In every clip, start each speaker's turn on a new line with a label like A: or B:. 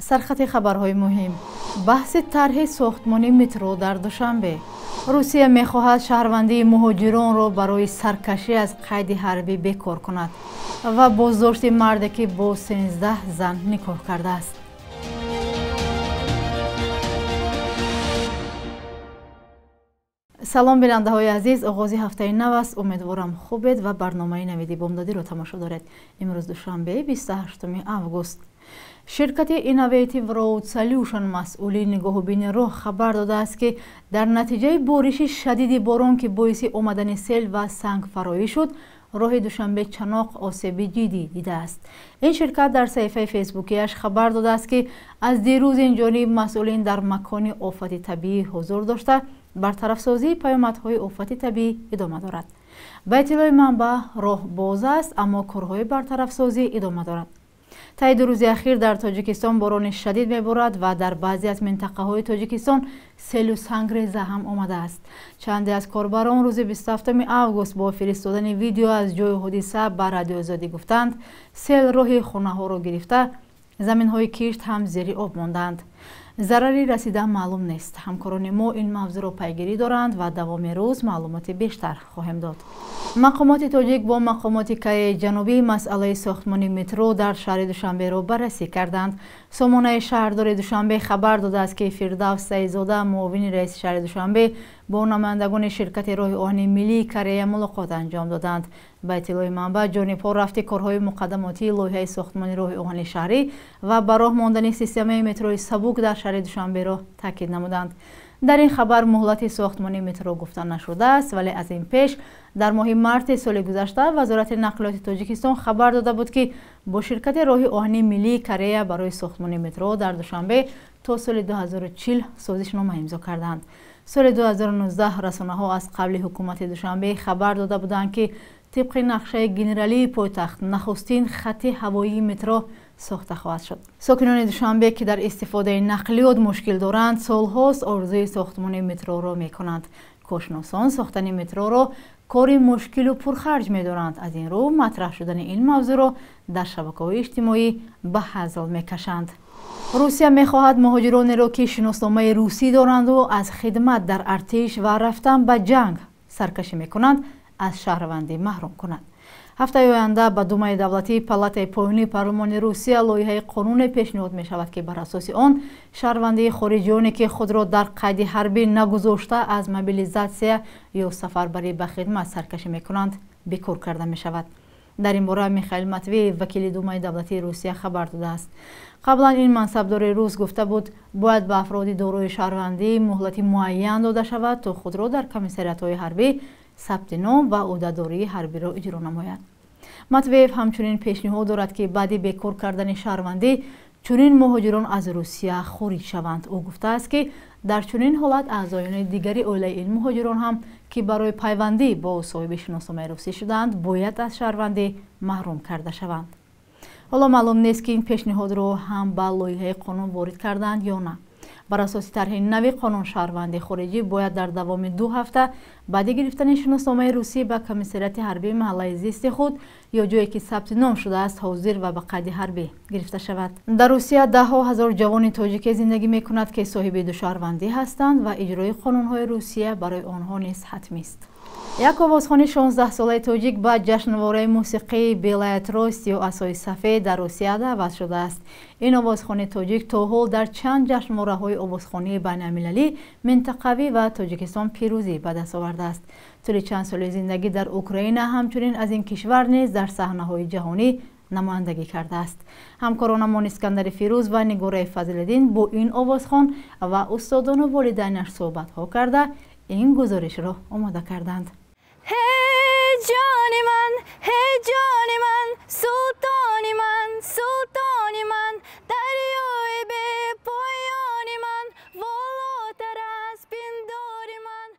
A: سرخط خبرهای مهم. بحث طرح ساختمان مترو در دوشنبه. روسیه می‌خواهد شهروندی مهاجران را برای سرکشی از قید حربی بکار کند و بازداشت مردی که با 13 زن نکاح کرده است. سلام بیننده های عزیز، آغاز هفته نو است. امیدوارم خوبید و برنامه نویدی بامدادی رو تماشا دارید. امروز دوشنبه 28 اوگوست. شرکت اینوویتیو رود سولوشن مسئول نگاهبین راه خبر داده است که در نتیجه بارش شدید باران که باعث آمدن سیل و سنگ فرایی شد، راه دوشنبه چناق آسیب جدی دیده است. این شرکت در صفحه فیسبوکیش خبر داده است که از دیروز این جانب مسئولین در مکان آفت طبیعی حضور داشته برطرف سازی پیامدهای آفت طبیعی ادامه دارد. به اطلاع منبع راه باز است اما کارهای برطرف سازی ادامه دارد. طی 2 روز اخیر در تاجیکستان باران شدید می‌بارد و در بعضی از منطقه‌های تاجیکستان سیل و سنگریزه هم آمده است. چندی از کاربران روز 27 اوگوست با فرستادن ویدیو از جای حادثه به رادیو آزادی گفتند سیل راه خانه‌ها را گرفته، زمین‌های کشت هم زیر آب ماندند. ضرری رسیده معلوم نیست. همکاران ما این موضوع را پیگیری دارند و دوام روز معلومات بیشتر خواهیم داد. مقامات تاجیک با مقامات کره جنوبی مسئله ساختمان مترو در شهر دوشنبه را بررسی کردند. سامانه شهرداری دوشنبه خبر داده است که فردوس سعیدزاده معاون رئیس شهر دوشنبه با نمایندگان شرکت راه آهن ملی کره ملاقات انجام دادند. به اطلاع منبع جانب‌ها رفت کارهای مقدماتی لایحه ساختمان راه آهن شهری و به راه ماندن سیستم مترو سبک در شهر دوشنبه را تاکید نمودند. در این خبر مهلت ساختمان مترو گفته نشده است، ولی از این پیش در ماه مارس سال گذشته وزارت نقلیات تاجیکستان خبر داده بود که با شرکت راه آهن ملی کره برای ساختمان مترو در دوشنبه تا سال 2040 سازشنامه امضا کردند. سال 2019 رسانه‌ها از قبل حکومت دوشنبه خبر داده بودند که طبق نقشه گنرالی پایتخت نخستین خط هوایی مترو ساخته خواهد شد. ساکنان دوشنبه که در استفاده نقلیات مشکل دارند سالهاست آرزوی ساختمان مترو را میکنند. کارشناسان ساختن مترو را کاری مشکل و پرخرج می‌دارند. از این رو مطرح شدن این موضوع را در شبکه‌های اجتماعی به هزل می‌کشند. روسیه می‌خواهد مهاجران را که شناسنامه روسی دارند و از خدمت در ارتش و رفتن به جنگ سرکشی می‌کنند از شهروندی محروم کند. هفته آینده به دومای دولتی پالاتای پایینی پارلمان روسیه لایحه قانون پیشنهاد می شود که بر اساس آن شهروندی خارجیانی که خود را در قید حربی نگذاشته از موبیلیزاسیون یا سفربری به خدمت سرکشی می کنند بیکار کرده می شود. در این باره میخائیل ماتوییف وکیل دومای دولتی روسیه خبر داده است. قبلا این منصبدار روس گفته بود باید به افراد دارای شهروندی مهلت معین داده شود تا خود را در کمیساریات‌های حربی ثبت نام و عهده‌داری حربی را اجرا نماید. ماتوییف همچنین پیشنهاد دارد که بعد بیکار کردن شهروندی چنین مهاجران از روسیه خارج شوند. او گفته است که در چنین حالت اعضایان دیگری عائله این مهاجران هم که برای پیوندی با صاحب شناسنامه روسی شدند باید از شهروندی محروم کرده شوند. حالا معلوم نیست که این پیشنهاد را هم به لایحه قانون وارد کردند یا نه. بر اساس طرح نوی قانون شهروندی خارجی باید در دوام 2 هفته بعد گرفتن شناسنامه روسی به کمیساریات حربی محل زیست خود یا جایی که ثبت نام شده است حاضر و به قید حربی گرفته شود. در روسیه ده‌ها هزار جوان تاجیک زندگی می‌کنند که صاحب 2 شهروندی هستند و اجرای قانون‌های روسیه برای آنها نیز حتمی است. یک آوازخوان 16 ساله تاجیک با جشنواره موسیقی بلایت راست یا عصای سفید در روسیه دعوت شده است. این آوازخوان تاجیک تا حال در چند جشنواره‌های آوازخوانی بین‌المللی منطقوی و تاجیکستان پیروزی به دست آورده است. طول چند سال زندگی در اوکراین همچنین از این کشور نیز در صحنه‌های جهانی نمایندگی کرده است. همکاران ما اسکندر فیروز و نگاره فضل‌الدین با این آوازخوان و استادان و والدینش صحبت‌ها کرده این گزارش را آماده کردند.
B: Hey Johnny man, sultani man, daryoi be poyani man, volotar az pindori man.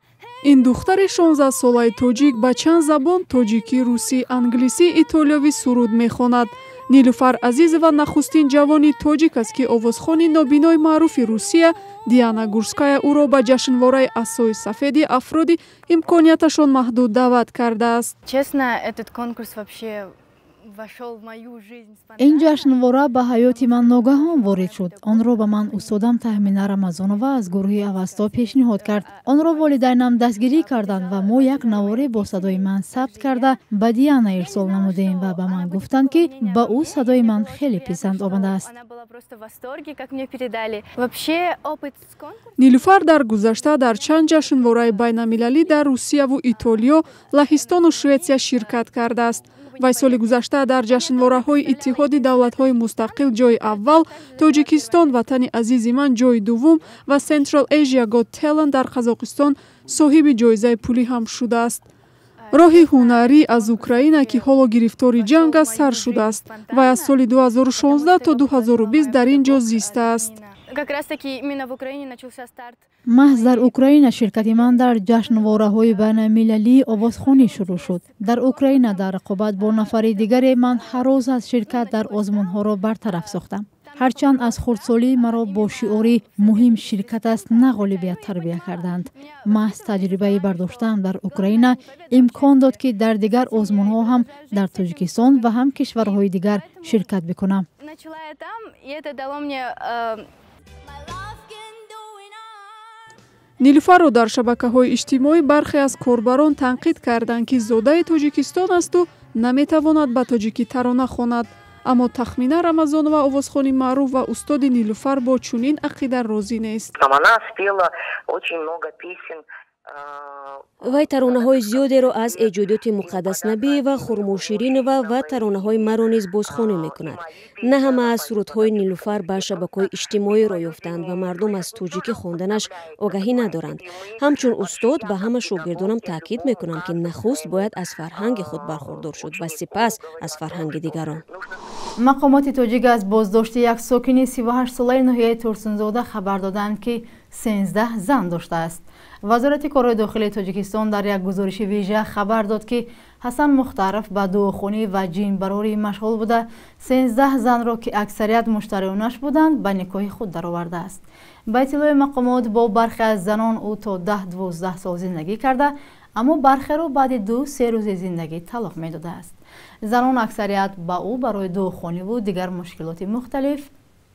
C: این دختر 16 ساله تاجیک با چند زبان تاجیکی، روسی، انگلیسی، ایتالیایی سرود میخواند. نیلوفر عزیز و نخستین جوانی تاجیک است که آوازخوان نابینای معروف روسیه دیانا گورسکایا او را به جشنواره عصای سفید افرادی امکانیتشان محدود دعوت کرده است.
B: Честно, этот конкурс вообще
A: این جشنواره به حیات من ناگهان وارد شد. آن را به من استادم تهمینه رمضانова از گروه اوستا پیشنهاد کرد. آن را والدینم دستگیری کردند و ما یک نواره با صدای من ثبت کرده به دیانا ارسال نمودیم و به من گفتند که به او صدای من خیلی پسند آمده است.
C: نیلوفر در گذشته در چند جشنواره بین‌المللی در روسیه و ایتالیا، لهستان و شویتسیا شرکت کرده است. وای سال گذشته در جشنواره‌های اتحاد دولت‌های مستقل جای اول، تاجیکستان وطن عزیزی من جای دوم و سنترال ایژیا گات تالنت در قزاقستان صاحب جایزه پولی هم شده است. راهی هنری از اوکراین که حالا گرفتار جنگ است سر شده است و از سال 2016 تا 2020 در اینجا زیسته است.
A: محض در اوکراین شرکت من در جشنواره‌های بین‌المللی آوازخوانی شروع شد. در اوکراین در رقابت با نفر دیگر من هر روز از شرکت در آزمون‌ها را برطرف ساختم. هرچند از خردسالی مرا با شعاری مهم شرکت است نه غالبیت تربیت کردند. محض تجربه برداشتم در اوکراین امکان داد که در دیگر آزمون‌ها هم در تاجیکستان و هم کشورهای دیگر شرکت بکنم.
C: نیلوفر را در شبکه‌های اجتماعی برخی از کاربران تنقید کردند که زاده تاجیکستان است و نمی‌تواند به تاجیکی ترانه خواند. اما تخمینه رمضانова آوازخوانی معروف و استاد نیلوفر با چنین عقیده راضی نیست.
D: وای ترانه‌های زیادی را از ایجادات مقدس نبی و خرموشیرینова و ترانه‌های مرا نیز بازخوانی می‌کند. نه همه از سرودهای نیلوفر به شبکه‌های اجتماعی راه یافتند و مردم از تاجیکی خواندنش آگاهی ندارند. همچون استاد به همه شاگردانم تاکید می‌کنم که نخست باید از فرهنگ خود برخوردار شد و سپس از فرهنگ دیگران.
A: مقامات تاجیک از بازداشت یک ساکن 38 ساله ناحیه ترسونزاده خبر دادند که 13 زن داشته است. وزارت کارهای داخلی تاجیکستان در یک گزارش ویژه خبر داد که حسن مخترف به دعاخوانی و جین براری مشغول بوده 13 زن را که اکثریت مشتریانش بودند به نکاح خود درآورده است. به اطلاع مقامات با برخی از زنان او تا 10-12 سال زندگی کرده، اما برخی را بعد 2-3 روز زندگی طلاق میداده است. زنان اکثریت به او برای دعاخوانی و دیگر مشکلات مختلف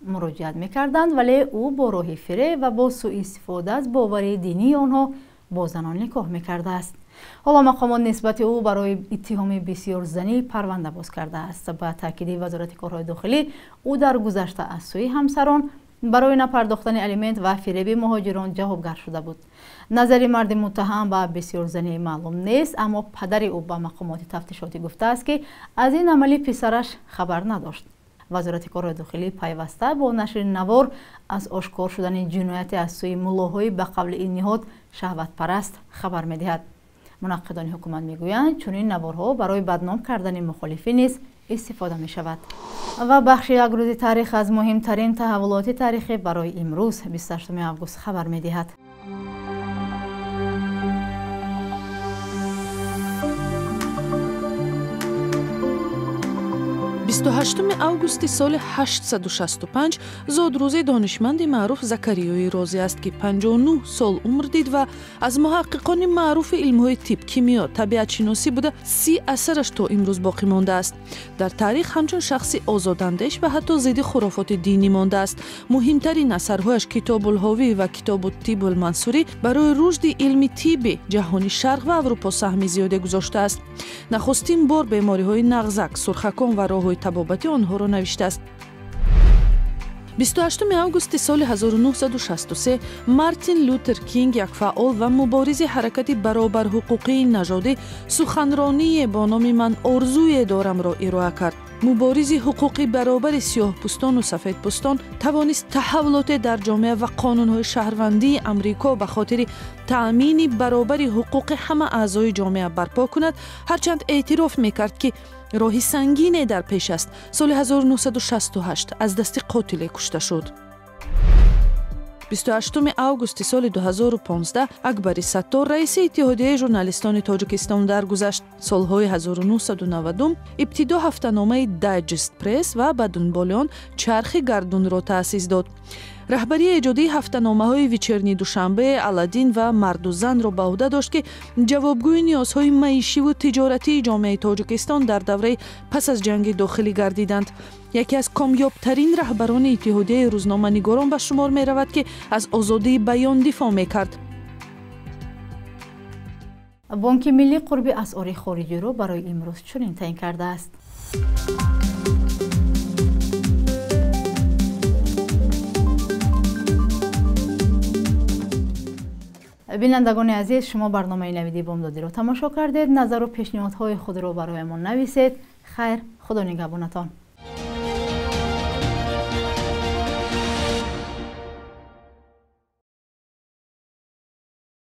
A: مراجعت میکردند، ولی او با راه فریب و با سوء استفاده از باور دینی آنها با زنان نکاح میکرده است. حالا مقامات نسبت او برای اتهام بسیار زنی پرونده باز کرده است. به تاکید وزارت کارهای داخلی، او در گذشته از سوی همسران برای نپرداختن الیمنت و فریب مهاجران جوابگر شده بود. نظر مرد متهم به بسیار زنی معلوم نیست، اما پدر او به مقامات تفتیشاتی گفته است که از این عملی پسرش خبر نداشت. وزارت کارهای داخلی پیوسته با نشر نوار از آشکار شدن جنایت از سوی ملاهای به قبل این نهاد شهوت پرست خبر می‌دهد. منقدان حکومت میگویند چنین نوارها برای بدنام کردن مخالفین نیز استفاده می شود. و بخش یک روز تاریخ از مهمترین تحولات تاریخی برای امروز 28 آگوست خبر می‌دهد.
E: 28 августи соли 865 зодрӯзи донишманди маъруф Закариёи Розӣ аст ки 59 сол умр дид ва аз муҳаққиқони маъруфи илмҳои тиб, кимиё, табиатшиносӣ буда 30 асараш то имрӯз боқӣ мондааст. дар таърих ҳамчун шахси озодандеш ва ҳатто зидди хурофоти динӣ мондааст. муҳимтарин асарҳояш Китобулҳовӣ ва Китобутибулмансурӣ барои рушди илми тибби ҷаҳони шарқ ва аврупо саҳми зиёде гузоштааст. нахустин бор бемориҳои нағзак, сурхакон ва роҳҳои табобати онҳоро навиштааст. 28 августи соли 1963 Мартин Лютер Кинг, як фаъол ва муборизи ҳаракати баробарҳуқуқии нажодӣ, суханроние бо номи «Ман орзуе дорамро» ироа кард. муборизи ҳуқуқи баробари сиёҳпӯстону сафедпӯстон тавонист таҳаввулоте дар ҷомеа ва қонунҳои шаҳрвандии амрико ба хотири таъмини баробари ҳуқуқи ҳама аъзои ҷомеа барпо кунад, ҳарчанд эътироф мекард ки роҳи сангине дар пеш аст. соли 1968 аз дасти қотиле кушта шуд. 28 августи соли 2015 Акбари Саттор раиси иттиҳодияи журналистони Тоҷикистон даргузашт. Солҳои 1990 ибтидо ҳафтаномаи Digest Press ва баъдун он Чархи гардунро таъсис дод. раҳбарии эҷодии ҳафтаномаҳои вечерни душанбе, Аладдин ва Марду занро ба ӯҳда дошт, ки ҷавобгӯи ниёзҳои маишиву тиҷоратии ҷомеаи Тоҷикистон дар давраи пас аз ҷанги дохилӣ гардиданд. яке аз комёбтарин раҳбарони иттиҳодияи рӯзноманигорон ба шумор меравад, ки аз озодии баён дифоъ мекард.
A: бонки миллӣ қурби асъори хориҷиро барои имрӯз чунин таъин кардааст. бинандагони азиз, шумо барномаи навиди бомдодиро тамошо кардед. назару пешниҳодҳои худро бароямон нависед. хайр, худо нигаҳбонатон.